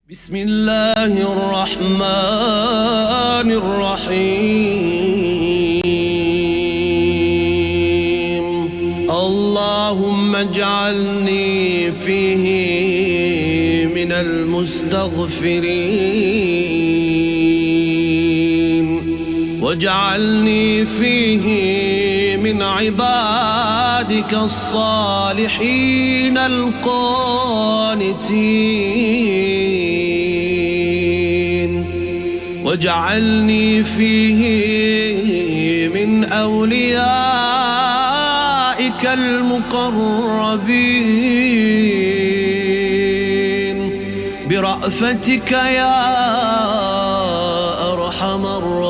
بسم الله الرحمن الرحيم اللهم اجعلني فيه من المستغفرين واجعلني فيه من عبادك الصالحين القانتين واجعلني فيه من أوليائك المقربين برأفتك يا أرحم الراحمين.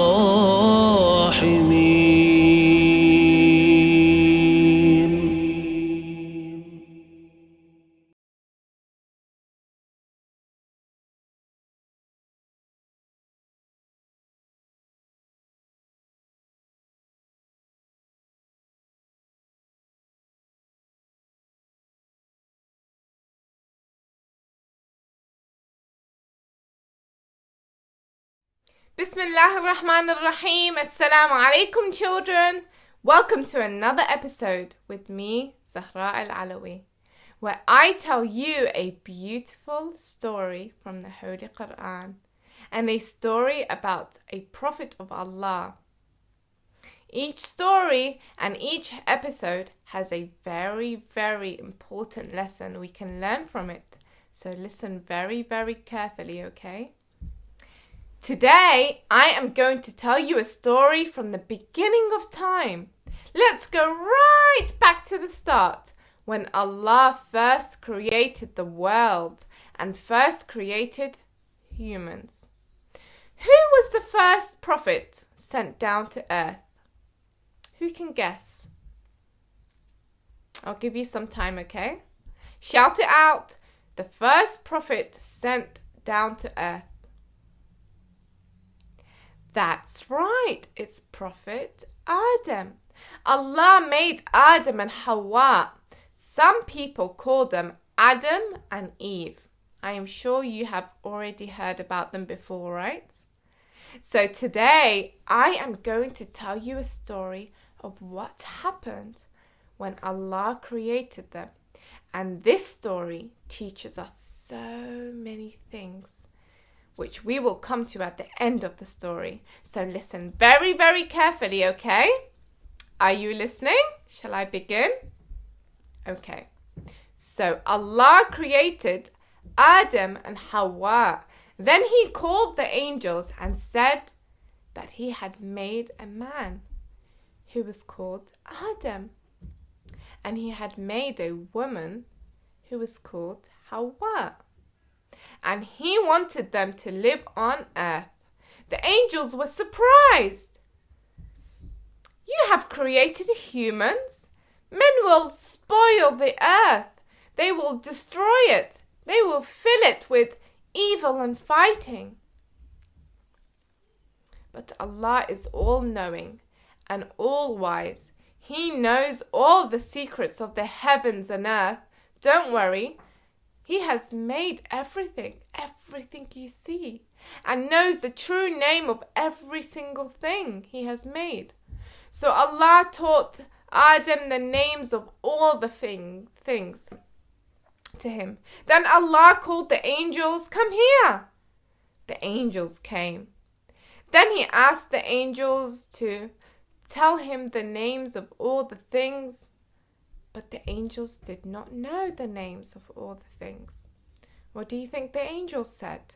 Bismillah ar-Rahman ar-Rahim. Assalamu alaikum, children. Welcome to another episode with me, Zahra Al-Alawi, where I tell you a beautiful story from the Holy Quran and a story about a prophet of Allah. Each story and each episode has a very, very important lesson we can learn from it. So listen very, very carefully, okay? Today, I am going to tell you a story from the beginning of time. Let's go right back to the start, when Allah first created the world and first created humans. Who was the first prophet sent down to earth? Who can guess? I'll give you some time, okay? Shout it out. The first prophet sent down to earth. That's right, it's Prophet Adam. Allah made Adam and Hawa. Some people call them Adam and Eve. I am sure you have already heard about them before, right? So today, I am going to tell you a story of what happened when Allah created them. And this story teaches us so many things, which we will come to at the end of the story. So listen very, very carefully, okay? Are you listening? Shall I begin? Okay. So Allah created Adam and Hawa. Then he called the angels and said that he had made a man who was called Adam. And he had made a woman who was called Hawa. And he wanted them to live on earth. The angels were surprised. You have created humans. Men will spoil the earth. They will destroy it. They will fill it with evil and fighting. But Allah is all-knowing and all-wise. He knows all the secrets of the heavens and earth. Don't worry. He has made everything you see, and knows the true name of every single thing he has made. So Allah taught Adam the names of all the things to him. Then Allah called the angels, "Come here." The angels came. Then he asked the angels to tell him the names of all the things. But the angels did not know the names of all the things. What do you think the angels said?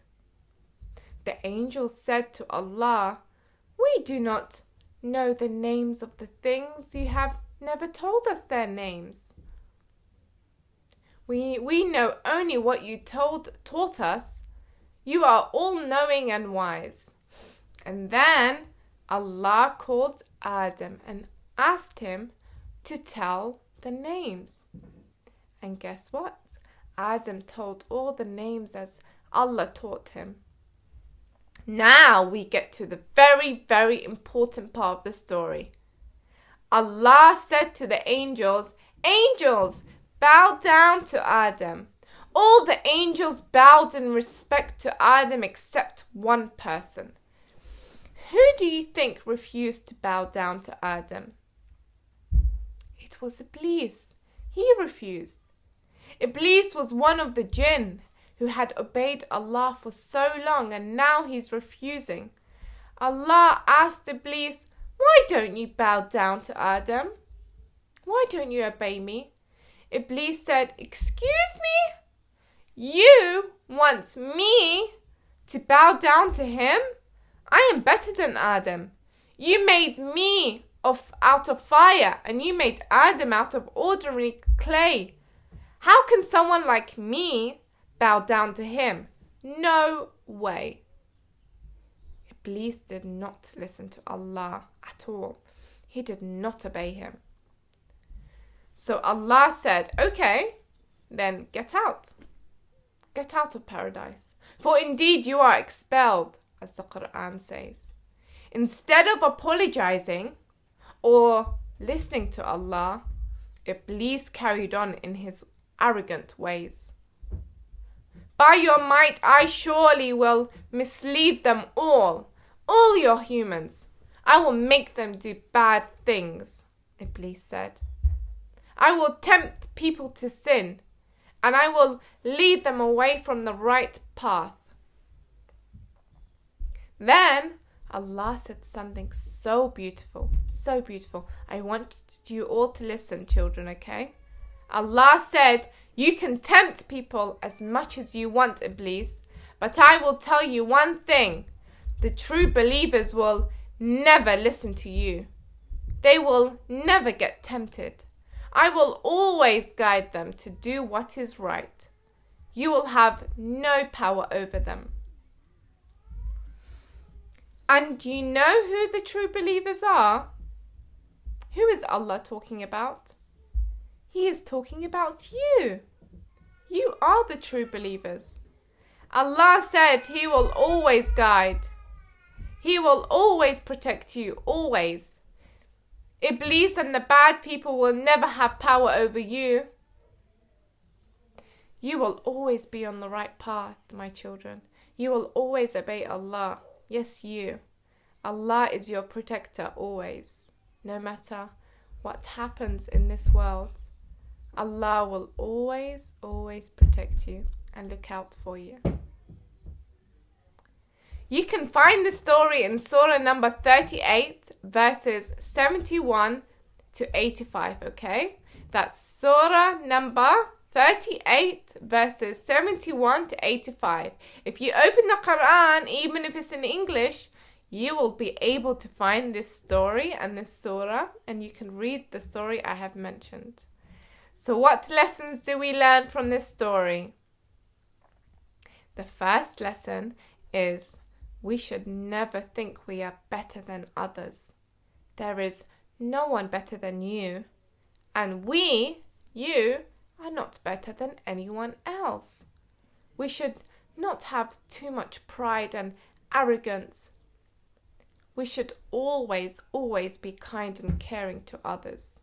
The angels said to Allah, "We do not know the names of the things. You have never told us their names. We know only what you taught us. You are all-knowing and wise." And then Allah called Adam and asked him to tell the names. And guess what? Adam told all the names as Allah taught him. Now we get to the very, very important part of the story. Allah said to the angels, "Angels, bow down to Adam." All the angels bowed in respect to Adam except one person. Who do you think refused to bow down to Adam? It was Iblis. He refused. Iblis was one of the jinn who had obeyed Allah for so long, and now he's refusing. Allah asked Iblis, "Why don't you bow down to Adam? Why don't you obey me?" Iblis said, "Excuse me? You want me to bow down to him? I am better than Adam. You made me out of fire, and you made Adam out of ordinary clay. How can someone like me bow down to him? No way." Iblis did not listen to Allah at all. He did not obey him. So Allah said, "Okay, then get out. Get out of paradise. For indeed you are expelled," as the Quran says. Instead of apologizing or listening to Allah, Iblis carried on in his arrogant ways. "By your might, I surely will mislead them all your humans. I will make them do bad things," Iblis said. "I will tempt people to sin, and I will lead them away from the right path." Then Allah said something so beautiful, so beautiful. I want you all to listen, children, okay? Allah said, "You can tempt people as much as you want, Iblis, but I will tell you one thing. The true believers will never listen to you. They will never get tempted. I will always guide them to do what is right. You will have no power over them." And you know who the true believers are? Who is Allah talking about? He is talking about you. You are the true believers. Allah said He will always guide. He will always protect you, always. Iblis and the bad people will never have power over you. You will always be on the right path, my children. You will always obey Allah. Yes, you. Allah is your protector always. No matter what happens in this world, Allah will always, always protect you and look out for you. You can find the story in Surah number 38, verses 71 to 85, okay? That's Surah number 38, verses 71 to 85. If you open the Quran, even if it's in English, you will be able to find this story and this surah, and you can read the story I have mentioned. So what lessons do we learn from this story? The first lesson is we should never think we are better than others. There is no one better than you, and you, are not better than anyone else. We should not have too much pride and arrogance. We should always, always be kind and caring to others.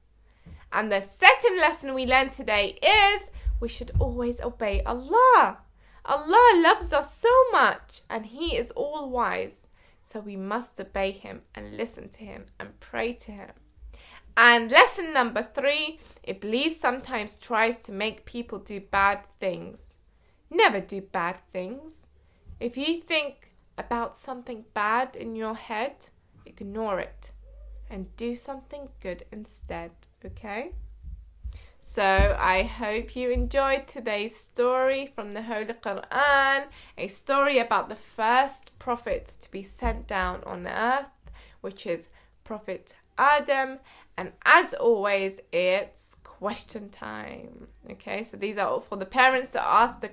And the second lesson we learned today is we should always obey Allah. Allah loves us so much, and He is all wise. So we must obey Him and listen to Him and pray to Him. And lesson number 3, Iblis sometimes tries to make people do bad things. Never do bad things. If you think about something bad in your head, ignore it and do something good instead, okay? So I hope you enjoyed today's story from the Holy Quran, a story about the first prophet to be sent down on earth, which is Prophet Adam. And as always, it's question time. Okay, so these are all for the parents to ask the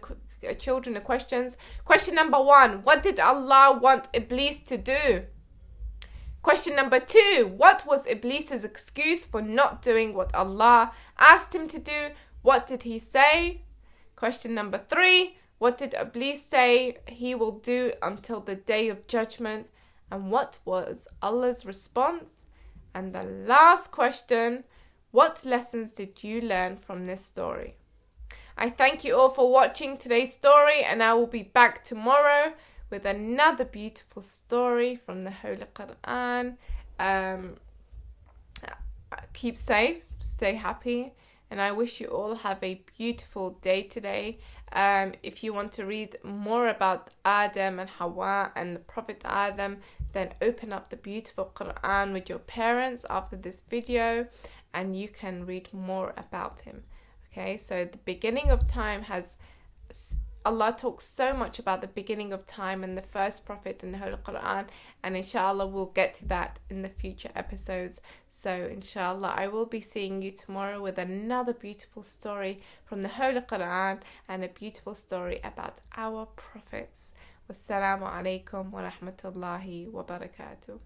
children the questions. Question number 1, what did Allah want Iblis to do? Question number 2, what was Iblis's excuse for not doing what Allah asked him to do? What did he say? Question number 3, what did Iblis say he will do until the day of judgment? And what was Allah's response? And the last question, what lessons did you learn from this story? I thank you all for watching today's story, and I will be back tomorrow with another beautiful story from the Holy Quran. Keep safe, stay happy, and I wish you all have a beautiful day today. If you want to read more about Adam and Hawa and the Prophet Adam, then open up the beautiful Quran with your parents after this video, and you can read more about him. Okay, so the beginning of time has... Allah talks so much about the beginning of time and the first prophet in the Holy Quran, and inshallah we'll get to that in the future episodes. So inshallah I will be seeing you tomorrow with another beautiful story from the Holy Quran and a beautiful story about our prophets. Wassalamu alaikum wa rahmatullahi wa barakatuh.